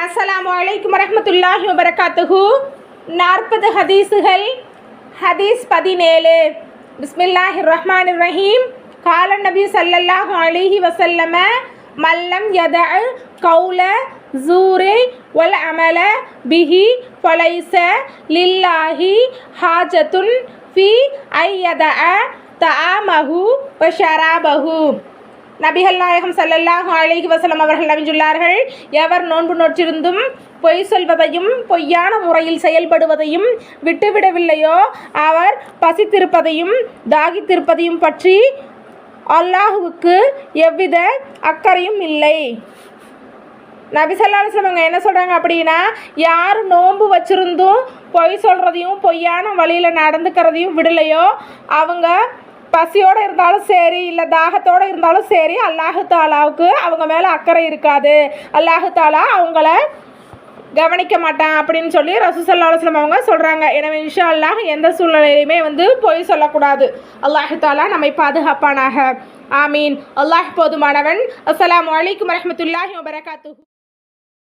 அஸ்ஸலாமு அலைக்கும் வரஹ்மத்துல்லாஹி வபரகாத்துஹு. 40 ஹதீஸுகள். ஹதீஸ் 17. பிஸ்மில்லாஹிர் ரஹ்மானிர் ரஹீம். கால நபி ஸல்லல்லாஹு அலைஹி வஸல்லம மல்லம் யதஅ கௌல ஜூரி வல் அமல பிஹி ஃபலைஸ லில்லாஹி ஹாஜத்துன் ஃபி ஐயதஅ தஆமஹு வ ஷராபஹு. நபிகள் நாயகம் ஸல்லல்லாஹு அலைஹி வஸல்லம் அவர்கள் நபிஞ்சுள்ளார்கள், எவர் நோன்பு நோற்றிருந்தும் பொய் சொல்வதையும் பொய்யான முறையில் செயல்படுவதையும் விட்டுவிடவில்லையோ அவர் பசித்திருப்பதையும் தாகித்திருப்பதையும் பற்றி அல்லாஹுவுக்கு எவ்வித அக்கறையும் இல்லை. நபி ஸல்லல்லாஹு அலைஹி வஸல்லம் அவங்க என்ன சொல்கிறாங்க அப்படின்னா, யார் நோன்பு வச்சுருந்தும் பொய் சொல்கிறதையும் பொய்யான வழியில் நடந்துக்கிறதையும் விடலையோ அவங்க பசியோடு இருந்தாலும் சரி இல்லை தாகத்தோடு இருந்தாலும் சரி அல்லாஹு தாலாவுக்கு அவங்க மேலே அக்கறை இருக்காது, அல்லாஹு தாலா அவங்கள கவனிக்க மாட்டான் அப்படின்னு சொல்லி ரசூல் ஸல்லல்லாஹு அலைஹி வஸல்லம் அவங்க சொல்கிறாங்க. எனவே இன்ஷா அல்லாஹ் எந்த சூழ்நிலையுமே பொய் சொல்லக்கூடாது. அல்லாஹு தாலா நம்மை பாதுகாப்பானாக. ஆமீன். அல்லாஹ் போதுமானவன். அஸ்ஸலாமு அலைக்கும் வரஹ்மத்துல்லாஹி வபரகாத்துஹு.